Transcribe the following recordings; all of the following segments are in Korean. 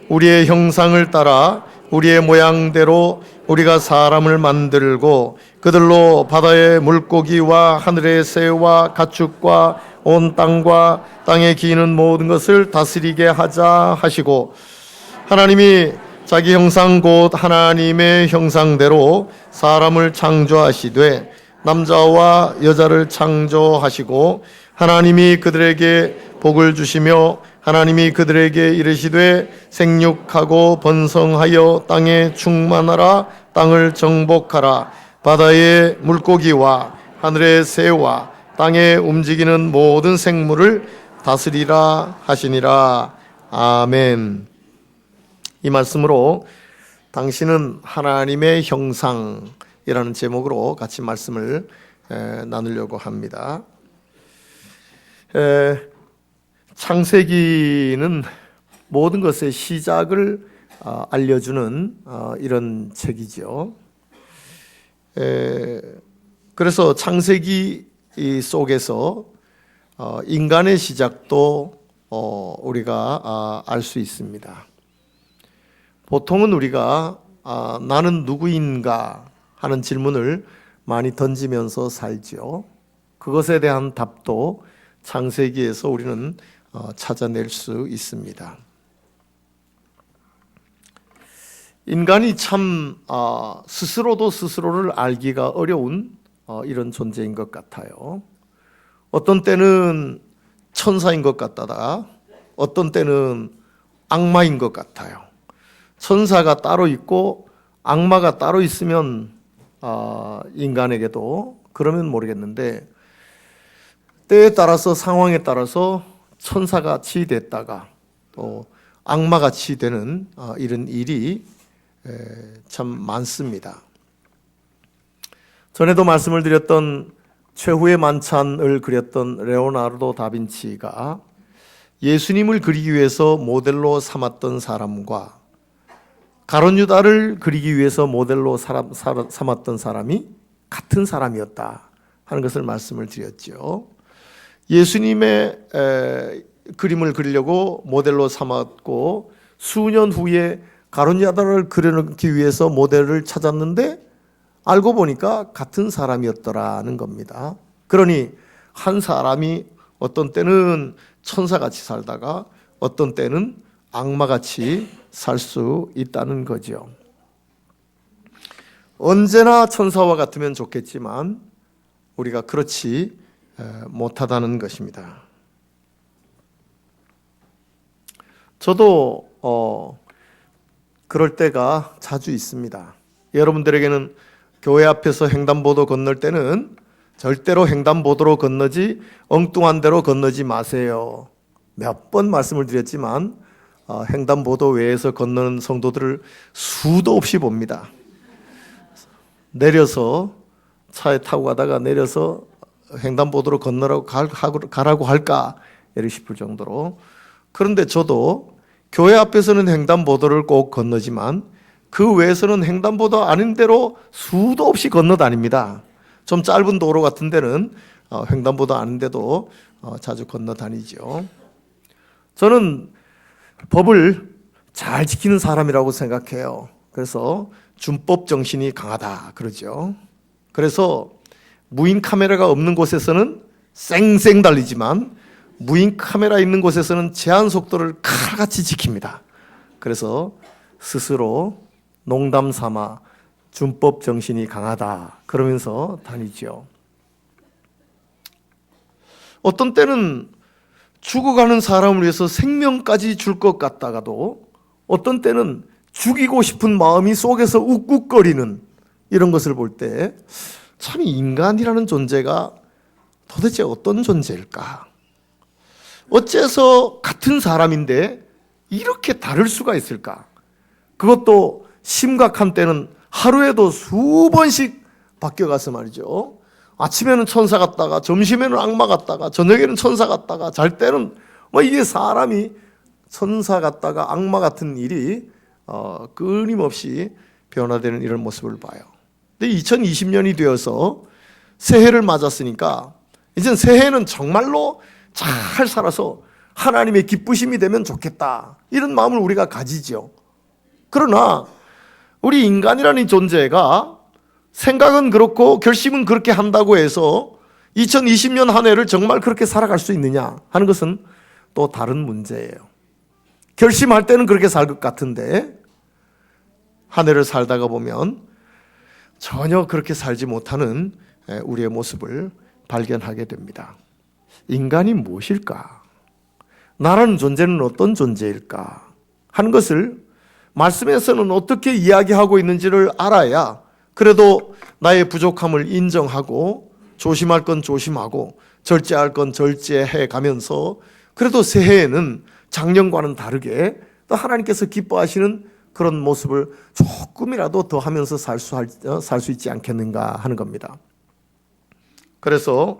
우리의 형상을 따라 우리의 모양대로 우리가 사람을 만들고 그들로 바다의 물고기와 하늘의 새와 가축과 온 땅과 땅에 기는 모든 것을 다스리게 하자 하시고, 하나님이 자기 형상 곧 하나님의 형상대로 사람을 창조하시되 남자와 여자를 창조하시고, 하나님이 그들에게 복을 주시며 하나님이 그들에게 이르시되 생육하고 번성하여 땅에 충만하라. 땅을 정복하라. 바다의 물고기와 하늘의 새와 땅에 움직이는 모든 생물을 다스리라 하시니라. 아멘. 이 말씀으로 당신은 하나님의 형상이라는 제목으로 같이 말씀을 나누려고 합니다. 창세기는 모든 것의 시작을 알려주는 이런 책이죠. 그래서 창세기 속에서 인간의 시작도 우리가 알 수 있습니다. 보통은 우리가 나는 누구인가 하는 질문을 많이 던지면서 살죠. 그것에 대한 답도 창세기에서 우리는 찾아낼 수 있습니다. 인간이 참 스스로도 스스로를 알기가 어려운 이런 존재인 것 같아요. 어떤 때는 천사인 것 같다가 어떤 때는 악마인 것 같아요. 천사가 따로 있고 악마가 따로 있으면 인간에게도 그러면 모르겠는데, 때에 따라서 상황에 따라서 천사같이 됐다가 또 악마같이 되는 이런 일이 참 많습니다. 전에도 말씀을 드렸던 최후의 만찬을 그렸던 레오나르도 다빈치가 예수님을 그리기 위해서 모델로 삼았던 사람과 가룟 유다를 그리기 위해서 모델로 삼았던 사람이 같은 사람이었다 하는 것을 말씀을 드렸죠. 예수님의 그림을 그리려고 모델로 삼았고 수년 후에 가룟 유다를 그려놓기 위해서 모델을 찾았는데 알고 보니까 같은 사람이었더라는 겁니다. 그러니 한 사람이 어떤 때는 천사같이 살다가 어떤 때는 악마같이 살 수 있다는 거죠. 언제나 천사와 같으면 좋겠지만 우리가 그렇지 못하다는 것입니다. 저도 그럴 때가 자주 있습니다. 여러분들에게는 교회 앞에서 횡단보도 건널 때는 절대로 횡단보도로 건너지 엉뚱한 데로 건너지 마세요. 몇 번 말씀을 드렸지만 횡단보도 외에서 건너는 성도들을 수도 없이 봅니다. 내려서 차에 타고 가다가 내려서 횡단보도로 건너라고 가라고 할까 이렇게 싶을 정도로. 그런데 저도 교회 앞에서는 횡단보도를 꼭 건너지만 그 외에서는 횡단보도 아닌 대로 수도 없이 건너다닙니다. 좀 짧은 도로 같은 데는 횡단보도 아닌데도 자주 건너다니죠. 저는 법을 잘 지키는 사람이라고 생각해요. 그래서 준법 정신이 강하다 그러죠. 그래서 무인 카메라가 없는 곳에서는 쌩쌩 달리지만 무인 카메라 있는 곳에서는 제한 속도를 칼같이 지킵니다. 그래서 스스로 농담 삼아 준법 정신이 강하다 그러면서 다니죠. 어떤 때는 죽어가는 사람을 위해서 생명까지 줄 것 같다가도 어떤 때는 죽이고 싶은 마음이 속에서 욱욱거리는 이런 것을 볼 때 참 인간이라는 존재가 도대체 어떤 존재일까? 어째서 같은 사람인데 이렇게 다를 수가 있을까? 그것도 심각한 때는 하루에도 수번씩 바뀌어가서 말이죠. 아침에는 천사 같다가 점심에는 악마 같다가 저녁에는 천사 같다가 잘 때는 이게 사람이 천사 같다가 악마 같은 일이 끊임없이 변화되는 이런 모습을 봐요. 근데 2020년이 되어서 새해를 맞았으니까 이젠 새해는 정말로 잘 살아서 하나님의 기쁘심이 되면 좋겠다, 이런 마음을 우리가 가지죠. 그러나 우리 인간이라는 존재가 생각은 그렇고 결심은 그렇게 한다고 해서 2020년 한 해를 정말 그렇게 살아갈 수 있느냐 하는 것은 또 다른 문제예요. 결심할 때는 그렇게 살 것 같은데 한 해를 살다가 보면 전혀 그렇게 살지 못하는 우리의 모습을 발견하게 됩니다. 인간이 무엇일까? 나라는 존재는 어떤 존재일까? 하는 것을 말씀에서는 어떻게 이야기하고 있는지를 알아야 그래도 나의 부족함을 인정하고 조심할 건 조심하고 절제할 건 절제해 가면서 그래도 새해에는 작년과는 다르게 또 하나님께서 기뻐하시는 그런 모습을 조금이라도 더 하면서 살 수 있지 않겠는가 하는 겁니다. 그래서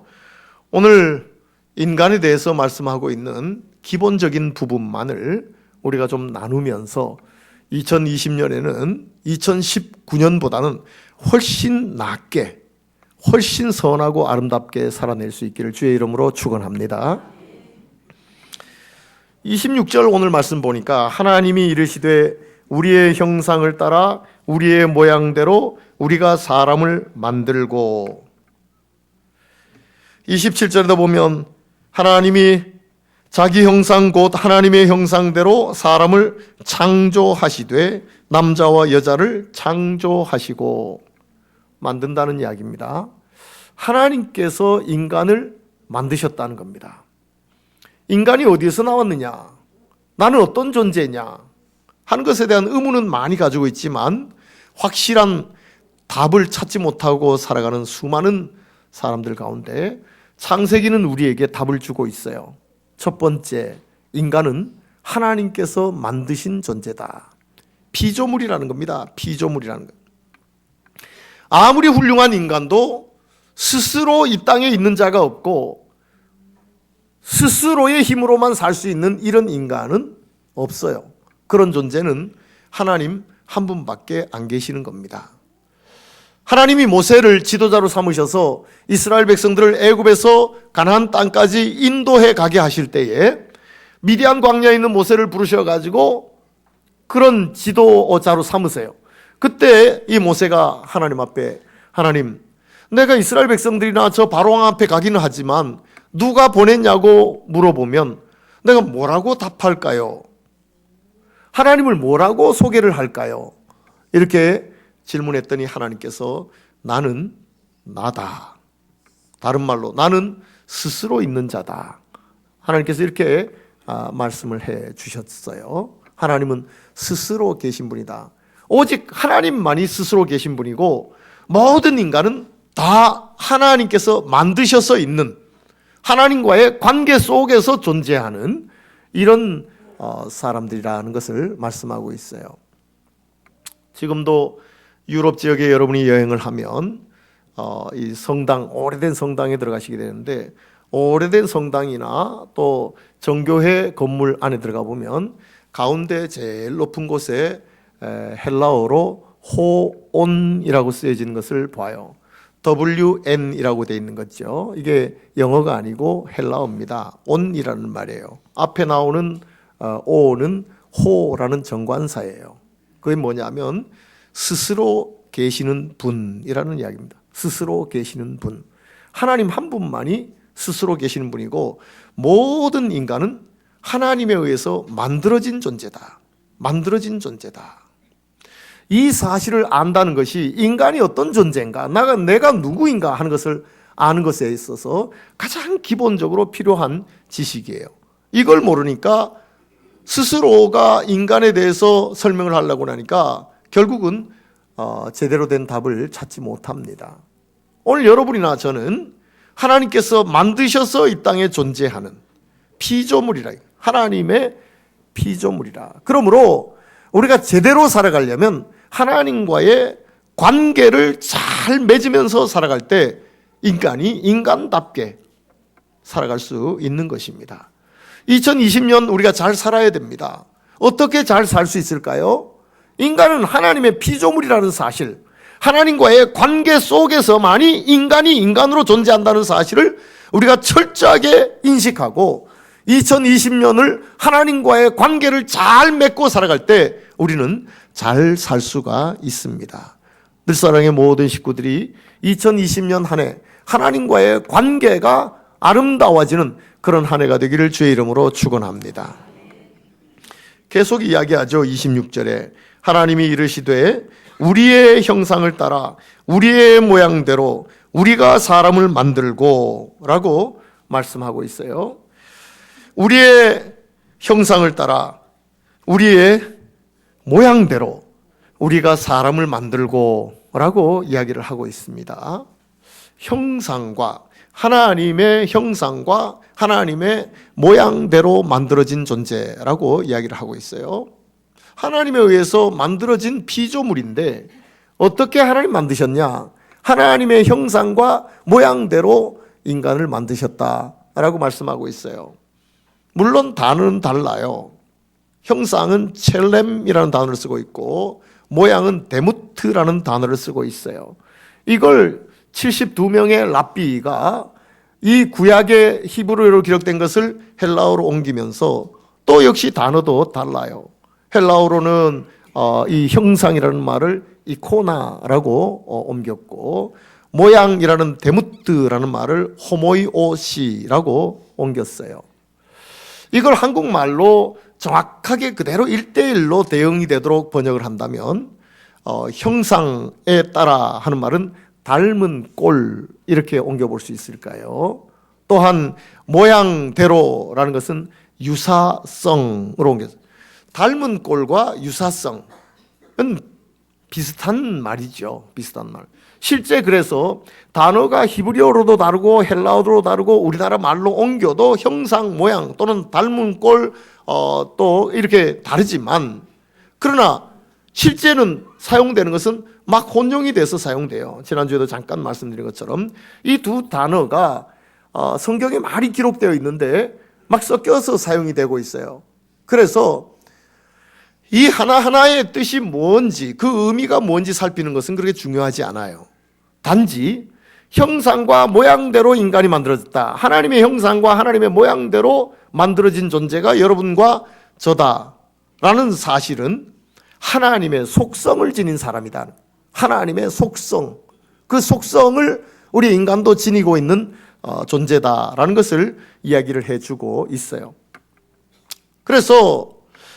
오늘 인간에 대해서 말씀하고 있는 기본적인 부분만을 우리가 좀 나누면서 2020년에는 2019년보다는 훨씬 낫게, 훨씬 선하고 아름답게 살아낼 수 있기를 주의 이름으로 축원합니다. 26절 오늘 말씀 보니까 하나님이 이르시되 우리의 형상을 따라 우리의 모양대로 우리가 사람을 만들고, 27절에도 보면 하나님이 자기 형상 곧 하나님의 형상대로 사람을 창조하시되 남자와 여자를 창조하시고, 만든다는 이야기입니다. 하나님께서 인간을 만드셨다는 겁니다. 인간이 어디에서 나왔느냐, 나는 어떤 존재냐 하는 것에 대한 의문은 많이 가지고 있지만 확실한 답을 찾지 못하고 살아가는 수많은 사람들 가운데 창세기는 우리에게 답을 주고 있어요. 첫 번째, 인간은 하나님께서 만드신 존재다. 피조물이라는 겁니다. 피조물이라는 것. 아무리 훌륭한 인간도 스스로 이 땅에 있는 자가 없고 스스로의 힘으로만 살 수 있는 이런 인간은 없어요. 그런 존재는 하나님 한 분밖에 안 계시는 겁니다. 하나님이 모세를 지도자로 삼으셔서 이스라엘 백성들을 애굽에서 가나안 땅까지 인도해 가게 하실 때에 미디안 광야에 있는 모세를 부르셔가지고 그런 지도자로 삼으세요. 그때 이 모세가 하나님 앞에, 하나님, 내가 이스라엘 백성들이나 저 바로왕 앞에 가기는 하지만 누가 보냈냐고 물어보면 내가 뭐라고 답할까요? 하나님을 뭐라고 소개를 할까요? 이렇게 질문했더니 하나님께서 나는 나다. 다른 말로 나는 스스로 있는 자다. 하나님께서 이렇게 말씀을 해 주셨어요. 하나님은 스스로 계신 분이다. 오직 하나님만이 스스로 계신 분이고 모든 인간은 다 하나님께서 만드셔서 있는, 하나님과의 관계 속에서 존재하는 이런 사람들이라는 것을 말씀하고 있어요. 지금도 유럽 지역에 여러분이 여행을 하면 이 성당, 오래된 성당에 들어가시게 되는데 오래된 성당이나 또 정교회 건물 안에 들어가 보면 가운데 제일 높은 곳에 헬라어로 호온이라고 쓰여지는 것을 봐요. WN이라고 되어 있는 거죠. 이게 영어가 아니고 헬라어입니다. 온이라는 말이에요. 앞에 나오는 O는 호라는 정관사예요. 그게 뭐냐면 스스로 계시는 분이라는 이야기입니다. 스스로 계시는 분. 하나님 한 분만이 스스로 계시는 분이고 모든 인간은 하나님에 의해서 만들어진 존재다. 만들어진 존재다. 이 사실을 안다는 것이 인간이 어떤 존재인가, 내가 누구인가 하는 것을 아는 것에 있어서 가장 기본적으로 필요한 지식이에요. 이걸 모르니까 스스로가 인간에 대해서 설명을 하려고 하니까 결국은 제대로 된 답을 찾지 못합니다. 오늘 여러분이나 저는 하나님께서 만드셔서 이 땅에 존재하는 피조물이라, 하나님의 피조물이라. 그러므로 우리가 제대로 살아가려면 하나님과의 관계를 잘 맺으면서 살아갈 때 인간이 인간답게 살아갈 수 있는 것입니다. 2020년 우리가 잘 살아야 됩니다. 어떻게 잘 살 수 있을까요? 인간은 하나님의 피조물이라는 사실, 하나님과의 관계 속에서만이 인간이 인간으로 존재한다는 사실을 우리가 철저하게 인식하고 2020년을 하나님과의 관계를 잘 맺고 살아갈 때 우리는 잘 살 수가 있습니다. 늘사랑의 모든 식구들이 2020년 한 해 하나님과의 관계가 아름다워지는 그런 한 해가 되기를 주의 이름으로 축원합니다. 계속 이야기하죠. 26절에 하나님이 이르시되 우리의 형상을 따라 우리의 모양대로 우리가 사람을 만들고 라고 말씀하고 있어요. 우리의 형상을 따라 우리의 모양대로 우리가 사람을 만들고 라고 이야기를 하고 있습니다. 형상과 하나님의 형상과 하나님의 모양대로 만들어진 존재라고 이야기를 하고 있어요. 하나님에 의해서 만들어진 피조물인데 어떻게 하나님 만드셨냐? 하나님의 형상과 모양대로 인간을 만드셨다라고 말씀하고 있어요. 물론 단어는 달라요. 형상은 첼렘이라는 단어를 쓰고 있고 모양은 데무트라는 단어를 쓰고 있어요. 이걸 72명의 랍비가 이 구약의 히브리어로 기록된 것을 헬라어로 옮기면서 또 역시 단어도 달라요. 헬라어로는 이 형상이라는 말을 이코나라고 옮겼고 모양이라는 데무트라는 말을 호모이오시라고 옮겼어요. 이걸 한국말로 정확하게 그대로 1:1로 대응이 되도록 번역을 한다면 형상에 따라 하는 말은 닮은 꼴 이렇게 옮겨볼 수 있을까요? 또한 모양대로라는 것은 유사성으로 옮겼어요. 닮은 꼴과 유사성은 비슷한 말이죠. 비슷한 말. 실제 그래서 단어가 히브리어로도 다르고 헬라어로 다르고 우리나라 말로 옮겨도 형상, 모양 또는 닮은 꼴 또 이렇게 다르지만 그러나 실제는 사용되는 것은 막 혼용이 돼서 사용돼요. 지난주에도 잠깐 말씀드린 것처럼 이 두 단어가 성경에 많이 기록되어 있는데 막 섞여서 사용이 되고 있어요. 그래서 이 하나하나의 뜻이 뭔지 그 의미가 뭔지 살피는 것은 그렇게 중요하지 않아요. 단지 형상과 모양대로 인간이 만들어졌다. 하나님의 형상과 하나님의 모양대로 만들어진 존재가 여러분과 저다라는 사실은 하나님의 속성을 지닌 사람이다. 하나님의 속성, 그 속성을 우리 인간도 지니고 있는 존재다라는 것을 이야기를 해주고 있어요. 그래서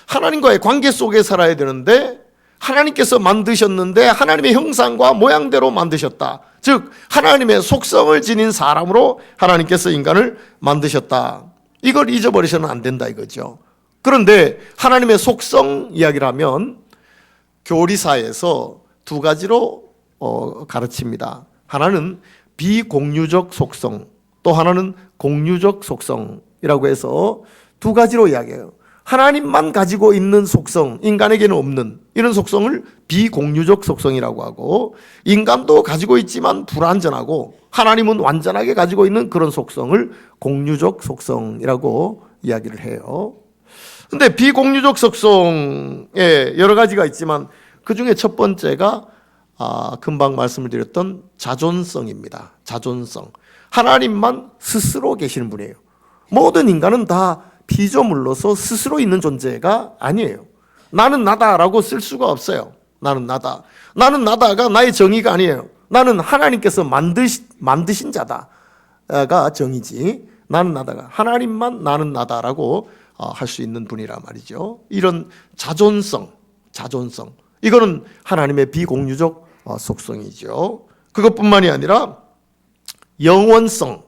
하나님과의 관계 속에 살아야 되는데 하나님께서 만드셨는데 하나님의 형상과 모양대로 만드셨다. 즉 하나님의 속성을 지닌 사람으로 하나님께서 인간을 만드셨다. 이걸 잊어버리셔는 안 된다 이거죠. 그런데 하나님의 속성 이야기를 하면 교리사에서 두 가지로 가르칩니다. 하나는 비공유적 속성, 또 하나는 공유적 속성이라고 해서 두 가지로 이야기해요. 하나님만 가지고 있는 속성, 인간에게는 없는 이런 속성을 비공유적 속성이라고 하고, 인간도 가지고 있지만 불완전하고 하나님은 완전하게 가지고 있는 그런 속성을 공유적 속성이라고 이야기를 해요. 근데 비공유적 속성에 여러 가지가 있지만 그 중에 첫 번째가 금방 말씀을 드렸던 자존성입니다. 자존성. 하나님만 스스로 계시는 분이에요. 모든 인간은 다 피조물로서 스스로 있는 존재가 아니에요. 나는 나다라고 쓸 수가 없어요. 나는 나다. 나는 나다가 나의 정의가 아니에요. 나는 하나님께서 만드신 자다가 정의지. 나는 나다가 하나님만 나는 나다라고 할 수 있는 분이란 말이죠. 이런 자존성. 이거는 하나님의 비공유적 속성이죠. 그것뿐만이 아니라 영원성.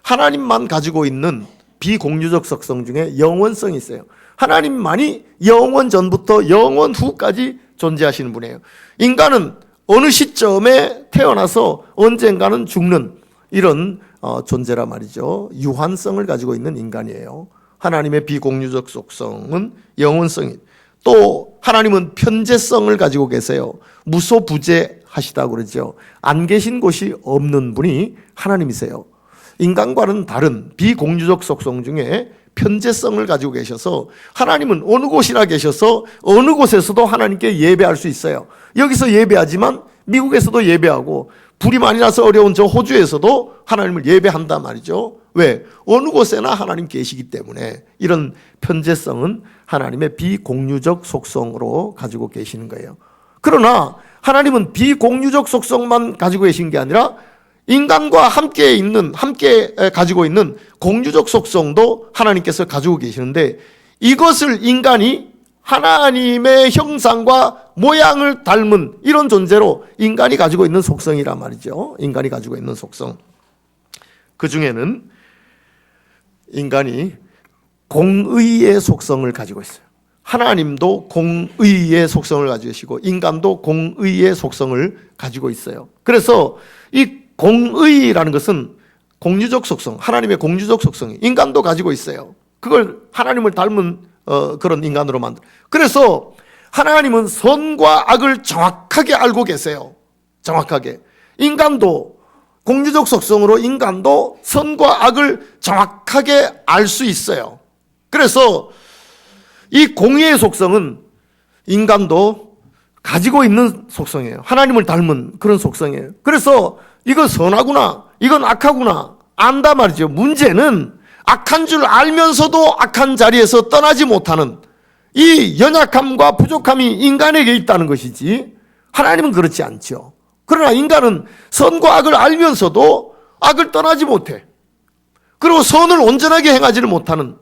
하나님만 가지고 있는 비공유적 속성 중에 영원성이 있어요. 하나님만이 영원 전부터 영원 후까지 존재하시는 분이에요. 인간은 어느 시점에 태어나서 언젠가는 죽는 이런 존재라 말이죠. 유한성을 가지고 있는 인간이에요. 하나님의 비공유적 속성은 영원성이, 또 하나님은 편재성을 가지고 계세요. 무소부재하시다고 그러죠. 안 계신 곳이 없는 분이 하나님이세요. 인간과는 다른 비공유적 속성 중에 편재성을 가지고 계셔서 하나님은 어느 곳이나 계셔서 어느 곳에서도 하나님께 예배할 수 있어요. 여기서 예배하지만 미국에서도 예배하고 불이 많이 나서 어려운 저 호주에서도 하나님을 예배한단 말이죠. 왜? 어느 곳에나 하나님 계시기 때문에 이런 편재성은 하나님의 비공유적 속성으로 가지고 계시는 거예요. 그러나 하나님은 비공유적 속성만 가지고 계신 게 아니라 인간과 함께 가지고 있는 공유적 속성도 하나님께서 가지고 계시는데, 이것을 인간이 하나님의 형상과 모양을 닮은 이런 존재로 인간이 가지고 있는 속성이란 말이죠. 인간이 가지고 있는 속성. 그 중에는 인간이 공의의 속성을 가지고 있어요. 하나님도 공의의 속성을 가지고 계시고 인간도 공의의 속성을 가지고 있어요. 그래서 이 공의라는 것은 공유적 속성, 하나님의 공유적 속성이 인간도 가지고 있어요. 그걸 하나님을 닮은 그런 인간으로 만들. 그래서 하나님은 선과 악을 정확하게 알고 계세요. 정확하게. 인간도 공유적 속성으로 인간도 선과 악을 정확하게 알 수 있어요. 그래서 이 공의의 속성은 인간도 가지고 있는 속성이에요. 하나님을 닮은 그런 속성이에요. 그래서 이거 선하구나, 이건 악하구나 안다 말이죠. 문제는 악한 줄 알면서도 악한 자리에서 떠나지 못하는 이 연약함과 부족함이 인간에게 있다는 것이지 하나님은 그렇지 않죠. 그러나 인간은 선과 악을 알면서도 악을 떠나지 못해. 그리고 선을 온전하게 행하지를 못하는,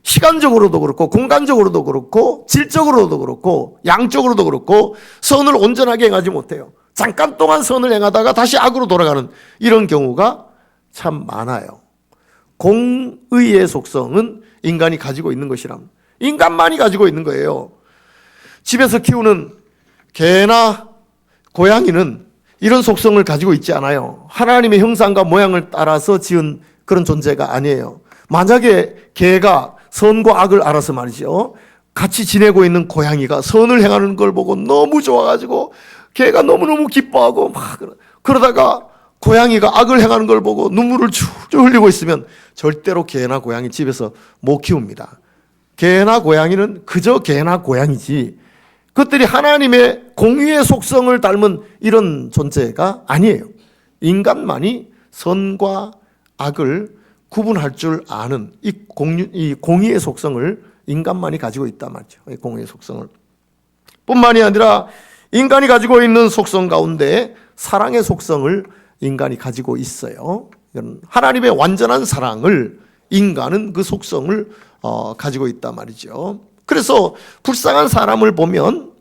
시간적으로도 그렇고 공간적으로도 그렇고 질적으로도 그렇고 양적으로도 그렇고 선을 온전하게 행하지 못해요. 잠깐 동안 선을 행하다가 다시 악으로 돌아가는 이런 경우가 참 많아요. 공의의 속성은 인간이 가지고 있는 것이랍니다. 인간만이 가지고 있는 거예요. 집에서 키우는 개나 고양이는 이런 속성을 가지고 있지 않아요. 하나님의 형상과 모양을 따라서 지은 그런 존재가 아니에요. 만약에 개가 선과 악을 알아서 말이죠, 같이 지내고 있는 고양이가 선을 행하는 걸 보고 너무 좋아가지고 개가 너무너무 기뻐하고 막 그러다가 고양이가 악을 행하는 걸 보고 눈물을 쭉쭉 흘리고 있으면 절대로 개나 고양이 집에서 못 키웁니다. 개나 고양이는 그저 개나 고양이지 그것들이 하나님의 공의의 속성을 닮은 이런 존재가 아니에요. 인간만이 선과 악을 구분할 줄 아는 이 공의의 속성을 인간만이 가지고 있단 말이죠. 이 공의의 속성을. 뿐만이 아니라 인간이 가지고 있는 속성 가운데 사랑의 속성을 인간이 가지고 있어요. 하나님의 완전한 사랑을 인간은 그 속성을 가지고 있단 말이죠. 그래서 불쌍한 사람을 보면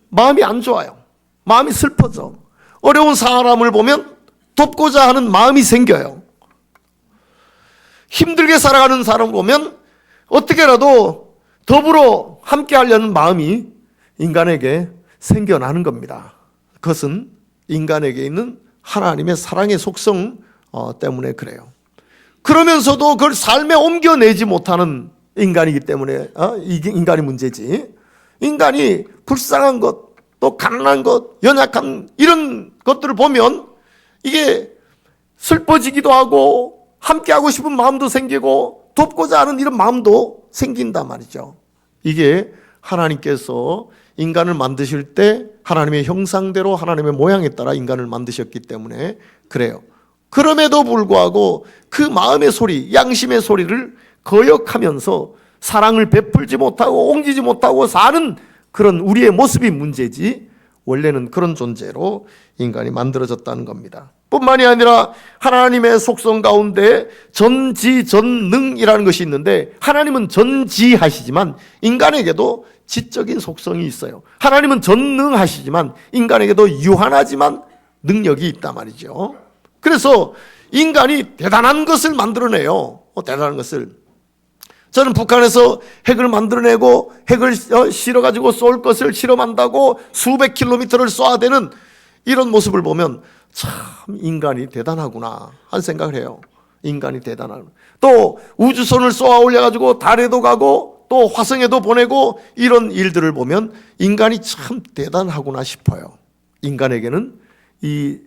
마음이 안 좋아요. 마음이 슬퍼져. 어려운 사람을 보면 돕고자 하는 마음이 생겨요. 힘들게 살아가는 사람을 보면 어떻게라도 더불어 함께 하려는 마음이 인간에게 생겨나는 겁니다. 그것은 인간에게 있는 하나님의 사랑의 속성 때문에 그래요. 그러면서도 그걸 삶에 옮겨내지 못하는 인간이기 때문에 이게 인간의 문제지. 인간이 불쌍한 것, 또 가난한 것, 연약한 이런 것들을 보면 이게 슬퍼지기도 하고 함께하고 싶은 마음도 생기고 돕고자 하는 이런 마음도 생긴단 말이죠. 이게 하나님께서 인간을 만드실 때 하나님의 형상대로 하나님의 모양에 따라 인간을 만드셨기 때문에 그래요. 그럼에도 불구하고 그 마음의 소리, 양심의 소리를 거역하면서 사랑을 베풀지 못하고 옮기지 못하고 사는 그런 우리의 모습이 문제지 원래는 그런 존재로 인간이 만들어졌다는 겁니다. 뿐만이 아니라 하나님의 속성 가운데 전지전능이라는 것이 있는데 하나님은 전지하시지만 인간에게도 지적인 속성이 있어요. 하나님은 전능하시지만 인간에게도 유한하지만 능력이 있단 말이죠. 그래서 인간이 대단한 것을 만들어내요. 대단한 것을. 저는 북한에서 핵을 만들어내고 핵을 실어가지고 쏠 것을 실험한다고 수백 킬로미터를 쏘아야 되는 이런 모습을 보면 참 인간이 대단하구나 하는 생각을 해요. 인간이 대단하구나. 또 우주선을 쏘아 올려가지고 달에도 가고 또 화성에도 보내고 이런 일들을 보면 인간이 참 대단하구나 싶어요. 인간에게는 이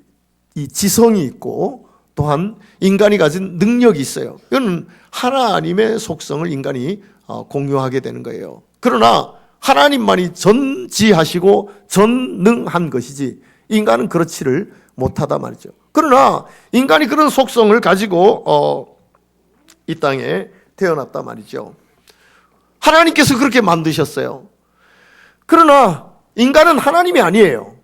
지성이 있고 또한 인간이 가진 능력이 있어요. 이건 하나님의 속성을 인간이 공유하게 되는 거예요. 그러나 하나님만이 전지하시고 전능한 것이지 인간은 그렇지를 못하다 말이죠. 그러나 인간이 그런 속성을 가지고 이 땅에 태어났단 말이죠. 하나님께서 그렇게 만드셨어요. 그러나 인간은 하나님이 아니에요.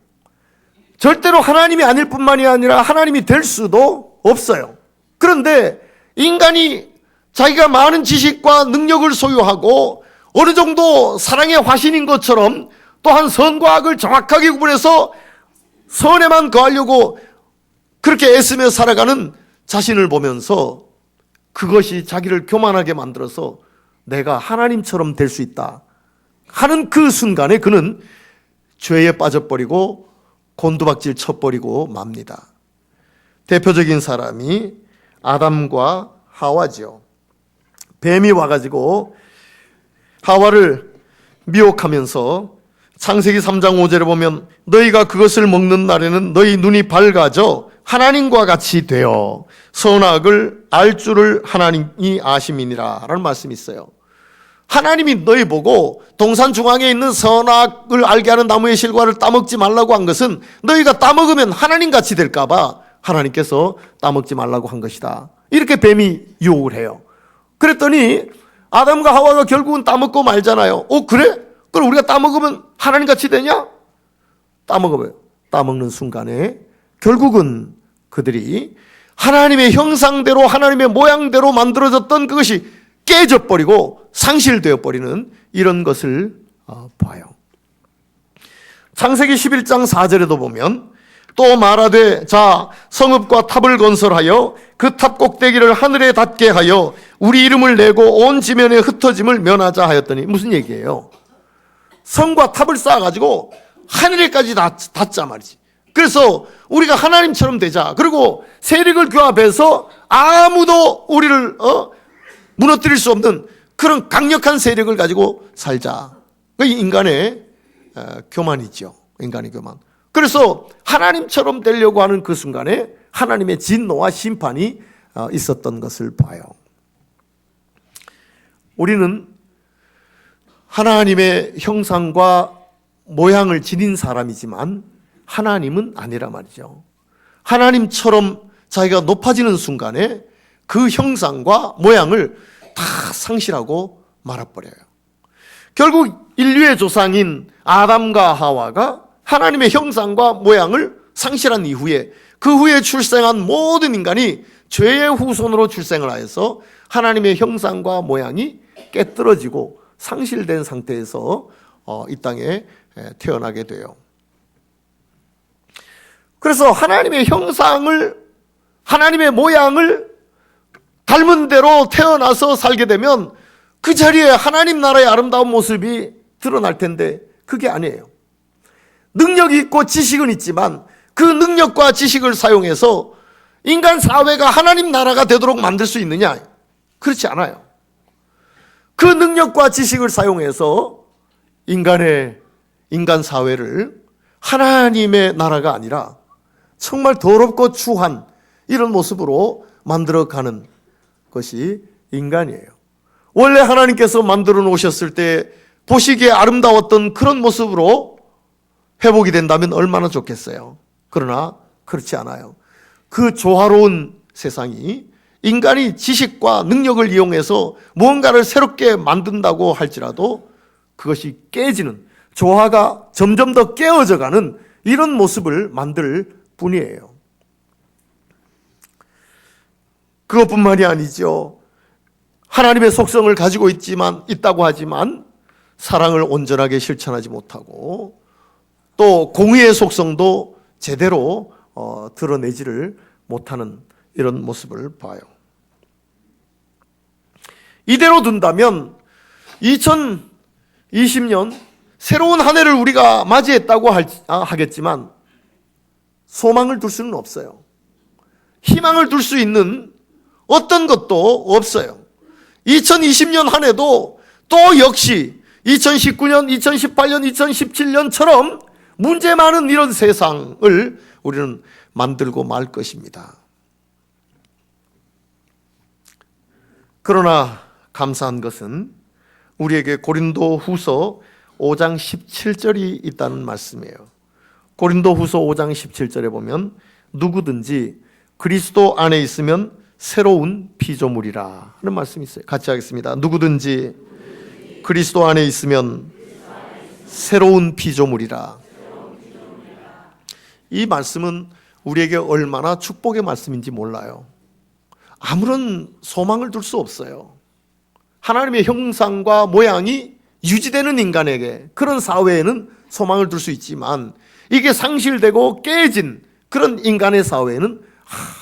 절대로 하나님이 아닐 뿐만이 아니라 하나님이 될 수도 없어요. 그런데 인간이 자기가 많은 지식과 능력을 소유하고 어느 정도 사랑의 화신인 것처럼 또한 선과 악을 정확하게 구분해서 선에만 거하려고 그렇게 애쓰며 살아가는 자신을 보면서 그것이 자기를 교만하게 만들어서 내가 하나님처럼 될 수 있다 하는 그 순간에 그는 죄에 빠져버리고 곤두박질 쳐버리고 맙니다. 대표적인 사람이 아담과 하와죠. 뱀이 와가지고 하와를 미혹하면서 창세기 3장 5절에 보면 너희가 그것을 먹는 날에는 너희 눈이 밝아져 하나님과 같이 되어 선악을 알 줄을 하나님이 아심이니라 라는 말씀이 있어요. 하나님이 너희 보고 동산 중앙에 있는 선악을 알게 하는 나무의 실과를 따먹지 말라고 한 것은 너희가 따먹으면 하나님같이 될까 봐 하나님께서 따먹지 말라고 한 것이다. 이렇게 뱀이 유혹을 해요. 그랬더니 아담과 하와가 결국은 따먹고 말잖아요. 그래? 그럼 우리가 따먹으면 하나님같이 되냐? 따먹어봐요. 따먹는 순간에 결국은 그들이 하나님의 형상대로 하나님의 모양대로 만들어졌던 그것이 깨져버리고 상실되어 버리는 이런 것을 봐요. 창세기 11장 4절에도 보면 또 말하되 자 성읍과 탑을 건설하여 그 탑 꼭대기를 하늘에 닿게 하여 우리 이름을 내고 온 지면에 흩어짐을 면하자 하였더니 무슨 얘기예요? 성과 탑을 쌓아가지고 하늘에까지 닿자 말이지. 그래서 우리가 하나님처럼 되자. 그리고 세력을 규합해서 아무도 우리를 무너뜨릴 수 없는 그런 강력한 세력을 가지고 살자. 그게 인간의 교만이죠. 인간의 교만. 그래서 하나님처럼 되려고 하는 그 순간에 하나님의 진노와 심판이 있었던 것을 봐요. 우리는 하나님의 형상과 모양을 지닌 사람이지만 하나님은 아니라 말이죠. 하나님처럼 자기가 높아지는 순간에 그 형상과 모양을 다 상실하고 말아버려요. 결국 인류의 조상인 아담과 하와가 하나님의 형상과 모양을 상실한 이후에 그 후에 출생한 모든 인간이 죄의 후손으로 출생을 하여서 하나님의 형상과 모양이 깨뜨려지고 상실된 상태에서 이 땅에 태어나게 돼요. 그래서 하나님의 형상을, 하나님의 모양을 닮은 대로 태어나서 살게 되면 그 자리에 하나님 나라의 아름다운 모습이 드러날 텐데 그게 아니에요. 능력이 있고 지식은 있지만 그 능력과 지식을 사용해서 인간 사회가 하나님 나라가 되도록 만들 수 있느냐? 그렇지 않아요. 그 능력과 지식을 사용해서 인간 사회를 하나님의 나라가 아니라 정말 더럽고 추한 이런 모습으로 만들어가는 것이 인간이에요. 원래 하나님께서 만들어 놓으셨을 때 보시기에 아름다웠던 그런 모습으로 회복이 된다면 얼마나 좋겠어요. 그러나 그렇지 않아요. 그 조화로운 세상이 인간이 지식과 능력을 이용해서 무언가를 새롭게 만든다고 할지라도 그것이 깨지는, 조화가 점점 더 깨어져가는 이런 모습을 만들 뿐이에요. 그것뿐만이 아니죠. 하나님의 속성을 가지고 있다고 하지만 사랑을 온전하게 실천하지 못하고 또 공의의 속성도 제대로 드러내지를 못하는 이런 모습을 봐요. 이대로 둔다면 2020년 새로운 한 해를 우리가 맞이했다고 하겠지만 소망을 둘 수는 없어요. 희망을 둘 수 있는 어떤 것도 없어요. 2020년 한 해도 또 역시 2019년, 2018년, 2017년처럼 문제 많은 이런 세상을 우리는 만들고 말 것입니다. 그러나 감사한 것은 우리에게 고린도 후서 5장 17절이 있다는 말씀이에요. 고린도 후서 5장 17절에 보면 누구든지 그리스도 안에 있으면 새로운 피조물이라 하는 말씀이 있어요. 같이 하겠습니다. 누구든지 그리스도 안에 있으면 새로운 피조물이라. 이 말씀은 우리에게 얼마나 축복의 말씀인지 몰라요. 아무런 소망을 둘 수 없어요. 하나님의 형상과 모양이 유지되는 인간에게, 그런 사회에는 소망을 둘 수 있지만 이게 상실되고 깨진 그런 인간의 사회에는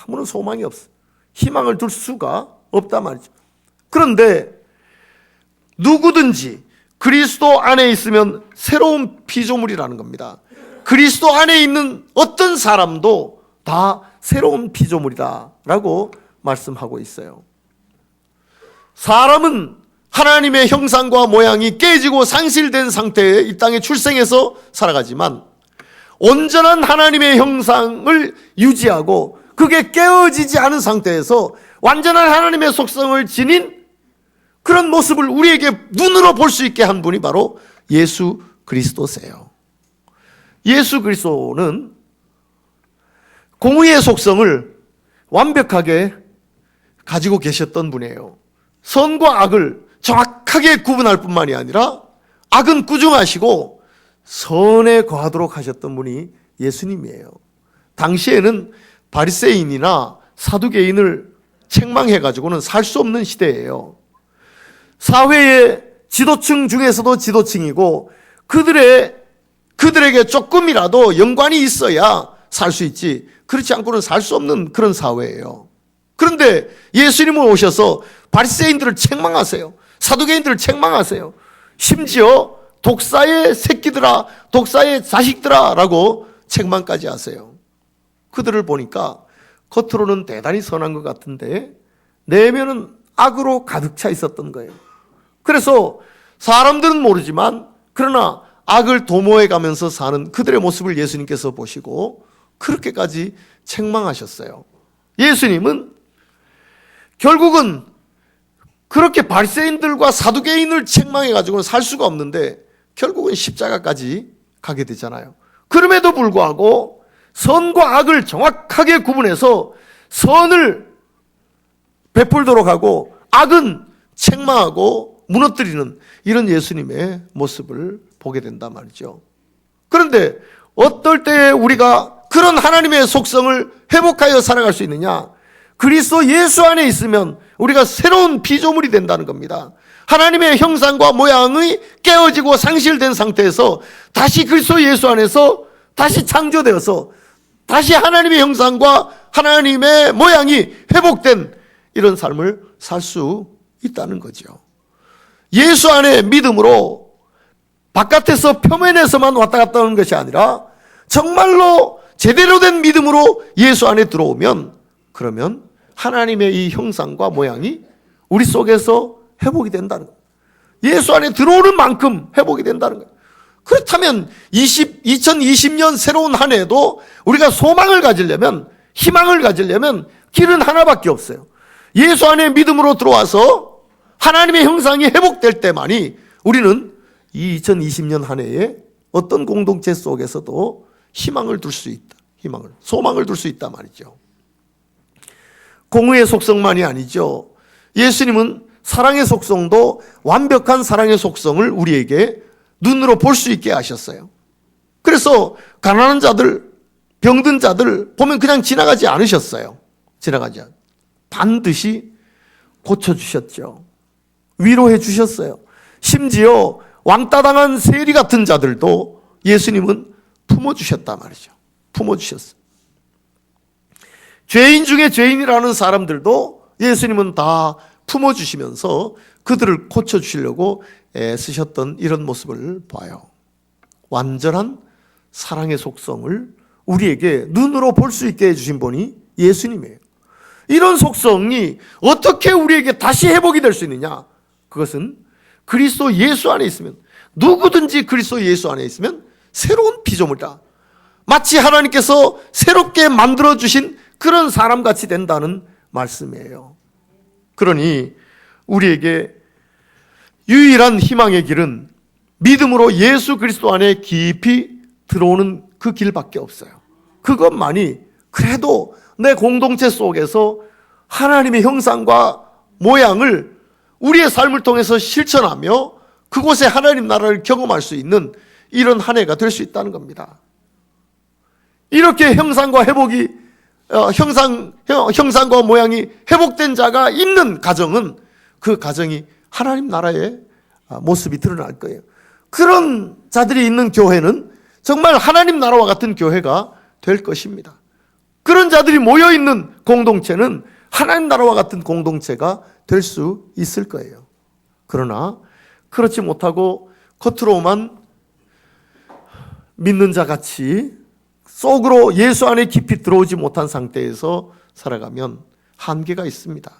아무런 소망이 없어요. 희망을 둘 수가 없단 말이죠. 그런데 누구든지 그리스도 안에 있으면 새로운 피조물이라는 겁니다. 그리스도 안에 있는 어떤 사람도 다 새로운 피조물이다라고 말씀하고 있어요. 사람은 하나님의 형상과 모양이 깨지고 상실된 상태에 이 땅에 출생해서 살아가지만 온전한 하나님의 형상을 유지하고 그게 깨어지지 않은 상태에서 완전한 하나님의 속성을 지닌 그런 모습을 우리에게 눈으로 볼 수 있게 한 분이 바로 예수 그리스도세요. 예수 그리스도는 공의의 속성을 완벽하게 가지고 계셨던 분이에요. 선과 악을 정확하게 구분할 뿐만이 아니라 악은 꾸중하시고 선에 거하도록 하셨던 분이 예수님이에요. 당시에는 바리새인이나 사두개인을 책망해가지고는 살 수 없는 시대예요. 사회의 지도층 중에서도 지도층이고 그들에게 조금이라도 연관이 있어야 살 수 있지, 그렇지 않고는 살 수 없는 그런 사회예요. 그런데 예수님은 오셔서 바리새인들을 책망하세요. 사두개인들을 책망하세요. 심지어 독사의 새끼들아, 독사의 자식들아 라고 책망까지 하세요. 그들을 보니까 겉으로는 대단히 선한 것 같은데 내면은 악으로 가득 차 있었던 거예요. 그래서 사람들은 모르지만 그러나 악을 도모해 가면서 사는 그들의 모습을 예수님께서 보시고 그렇게까지 책망하셨어요. 예수님은 결국은 그렇게 바리새인들과 사두개인을 책망해 가지고는 살 수가 없는데 결국은 십자가까지 가게 되잖아요. 그럼에도 불구하고 선과 악을 정확하게 구분해서 선을 베풀도록 하고 악은 책망하고 무너뜨리는 이런 예수님의 모습을 보게 된단 말이죠. 그런데 어떨 때 우리가 그런 하나님의 속성을 회복하여 살아갈 수 있느냐? 그리스도 예수 안에 있으면 우리가 새로운 피조물이 된다는 겁니다. 하나님의 형상과 모양이 깨어지고 상실된 상태에서 다시 그리스도 예수 안에서 다시 창조되어서 다시 하나님의 형상과 하나님의 모양이 회복된 이런 삶을 살 수 있다는 거죠. 예수 안에 믿음으로 바깥에서 표면에서만 왔다 갔다 하는 것이 아니라 정말로 제대로 된 믿음으로 예수 안에 들어오면 그러면 하나님의 이 형상과 모양이 우리 속에서 회복이 된다는 거예요. 예수 안에 들어오는 만큼 회복이 된다는 거예요. 그렇다면 2020년 새로운 한 해도 우리가 소망을 가지려면, 희망을 가지려면 길은 하나밖에 없어요. 예수 안에 믿음으로 들어와서 하나님의 형상이 회복될 때만이 우리는 이 2020년 한 해에 어떤 공동체 속에서도 희망을 둘 수 있다. 소망을 둘 수 있단 말이죠. 공의의 속성만이 아니죠. 예수님은 사랑의 속성도 완벽한 사랑의 속성을 우리에게 눈으로 볼 수 있게 하셨어요. 그래서 가난한 자들, 병든 자들 보면 그냥 지나가지 않으셨어요. 반드시 고쳐주셨죠. 위로해 주셨어요. 심지어 왕따 당한 세리 같은 자들도 예수님은 품어주셨단 말이죠. 품어주셨어요. 죄인 중에 죄인이라는 사람들도 예수님은 다 품어주시면서 그들을 고쳐주시려고 애쓰셨던 이런 모습을 봐요. 완전한 사랑의 속성을 우리에게 눈으로 볼 수 있게 해주신 분이 예수님이에요. 이런 속성이 어떻게 우리에게 다시 회복이 될 수 있느냐? 그것은 그리스도 예수 안에 있으면, 누구든지 그리스도 예수 안에 있으면 새로운 피조물이다. 마치 하나님께서 새롭게 만들어주신 그런 사람같이 된다는 말씀이에요. 그러니 우리에게 유일한 희망의 길은 믿음으로 예수 그리스도 안에 깊이 들어오는 그 길밖에 없어요. 그것만이 그래도 내 공동체 속에서 하나님의 형상과 모양을 우리의 삶을 통해서 실천하며 그곳에 하나님 나라를 경험할 수 있는 이런 한 해가 될 수 있다는 겁니다. 이렇게 형상과 모양이 회복된 자가 있는 가정은 그 가정이 하나님 나라의 모습이 드러날 거예요. 그런 자들이 있는 교회는 정말 하나님 나라와 같은 교회가 될 것입니다. 그런 자들이 모여있는 공동체는 하나님 나라와 같은 공동체가 될 수 있을 거예요. 그러나 그렇지 못하고 겉으로만 믿는 자 같이 속으로 예수 안에 깊이 들어오지 못한 상태에서 살아가면 한계가 있습니다.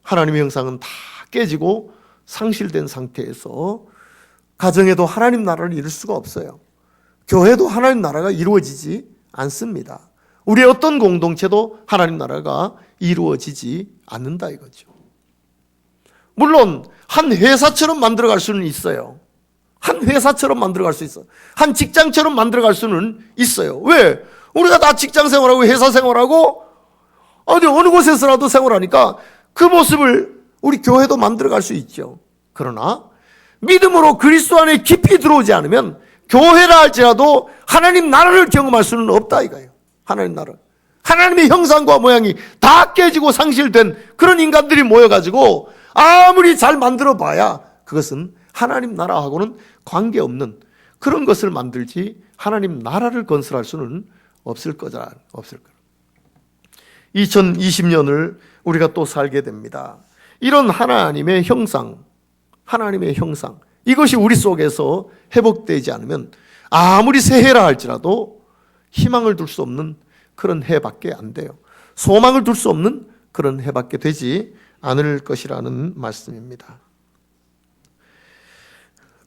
하나님의 형상은 다 깨지고 상실된 상태에서 가정에도 하나님 나라를 이룰 수가 없어요. 교회도 하나님 나라가 이루어지지 않습니다. 우리의 어떤 공동체도 하나님 나라가 이루어지지 않는다 이거죠. 물론 한 회사처럼 만들어갈 수는 있어요. 한 회사처럼 만들어갈 수 있어. 한 직장처럼 만들어갈 수는 있어요. 왜? 우리가 다 직장 생활하고 회사 생활하고 어느 곳에서라도 생활하니까 그 모습을 우리 교회도 만들어갈 수 있죠. 그러나 믿음으로 그리스도 안에 깊이 들어오지 않으면 교회라 할지라도 하나님 나라를 경험할 수는 없다 이거예요. 하나님 나라. 하나님의 형상과 모양이 다 깨지고 상실된 그런 인간들이 모여가지고 아무리 잘 만들어 봐야 그것은 하나님 나라하고는 관계없는 그런 것을 만들지 하나님 나라를 건설할 수는 없을 거다. 2020년을 우리가 또 살게 됩니다. 이런 하나님의 형상, 이것이 우리 속에서 회복되지 않으면 아무리 새해라 할지라도 희망을 둘 수 없는 그런 해밖에 안 돼요. 소망을 둘 수 없는 그런 해밖에 되지 않을 것이라는 말씀입니다.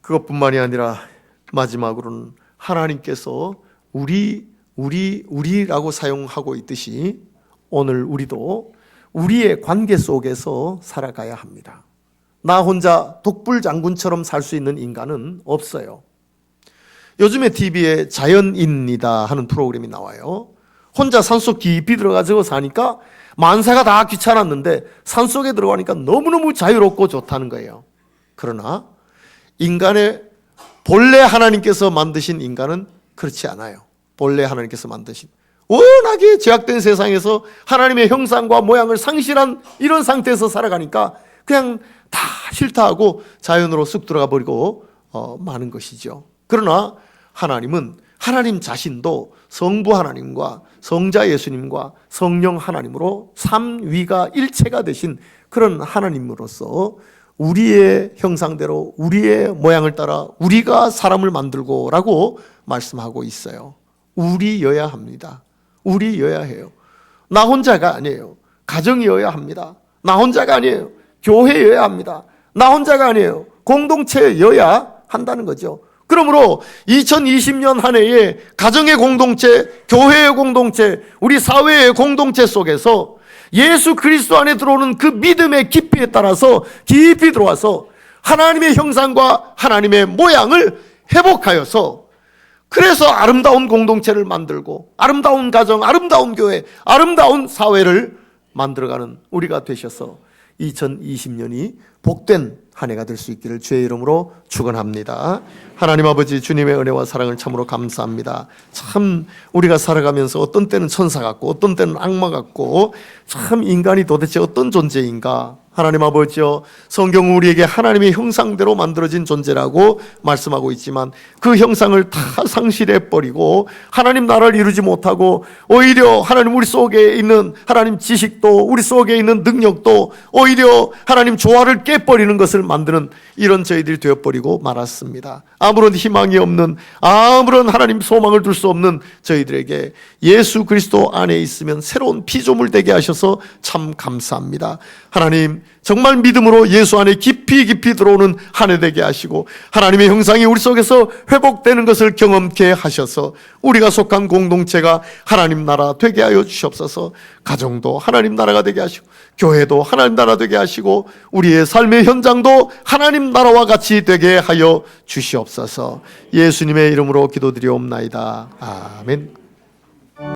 그것뿐만이 아니라 마지막으로는 하나님께서 우리라고 사용하고 있듯이 오늘 우리도 우리의 관계 속에서 살아가야 합니다. 나 혼자 독불장군처럼 살 수 있는 인간은 없어요. 요즘에 TV에 자연인이다 하는 프로그램이 나와요. 혼자 산속 깊이 들어가서 사니까 만사가 다 귀찮았는데 산속에 들어가니까 너무너무 자유롭고 좋다는 거예요. 그러나 인간의 본래 하나님께서 만드신 인간은 그렇지 않아요. 본래 하나님께서 만드신 워낙에 죄악된 세상에서 하나님의 형상과 모양을 상실한 이런 상태에서 살아가니까 그냥 다 싫다 하고 자연으로 쑥 들어가 버리고 마는 것이죠. 그러나 하나님은 하나님 자신도 성부 하나님과 성자 예수님과 성령 하나님으로 삼위가 일체가 되신 그런 하나님으로서 우리의 형상대로 우리의 모양을 따라 우리가 사람을 만들고 라고 말씀하고 있어요. 우리여야 합니다. 우리여야 해요. 나 혼자가 아니에요. 가정이어야 합니다. 나 혼자가 아니에요. 교회여야 합니다. 나 혼자가 아니에요. 공동체여야 한다는 거죠. 그러므로 2020년 한 해에 가정의 공동체, 교회의 공동체, 우리 사회의 공동체 속에서 예수 그리스도 안에 들어오는 그 믿음의 깊이에 따라서 깊이 들어와서 하나님의 형상과 하나님의 모양을 회복하여서 그래서 아름다운 공동체를 만들고 아름다운 가정, 아름다운 교회, 아름다운 사회를 만들어가는 우리가 되셔서 2020년이 복된 한 해가 될 수 있기를 주의 이름으로 축원합니다. 하나님 아버지 주님의 은혜와 사랑을 참으로 감사합니다. 참 우리가 살아가면서 어떤 때는 천사 같고 어떤 때는 악마 같고 참 인간이 도대체 어떤 존재인가. 하나님 아버지여, 성경은 우리에게 하나님의 형상대로 만들어진 존재라고 말씀하고 있지만 그 형상을 다 상실해버리고 하나님 나라를 이루지 못하고 오히려 하나님 우리 속에 있는 하나님 지식도 우리 속에 있는 능력도 오히려 하나님 조화를 깨버리는 것을 만드는 이런 저희들이 되어버리고 말았습니다. 아무런 희망이 없는, 아무런 하나님 소망을 둘 수 없는 저희들에게 예수 그리스도 안에 있으면 새로운 피조물 되게 하셔서 참 감사합니다. 하나님 정말 믿음으로 예수 안에 깊이 들어오는 한 해 되게 하시고 하나님의 형상이 우리 속에서 회복되는 것을 경험케 하셔서 우리가 속한 공동체가 하나님 나라 되게 하여 주시옵소서. 가정도 하나님 나라가 되게 하시고 교회도 하나님 나라 되게 하시고 우리의 삶의 현장도 하나님 나라와 같이 되게 하여 주시옵소서. 예수님의 이름으로 기도드리옵나이다. 아멘.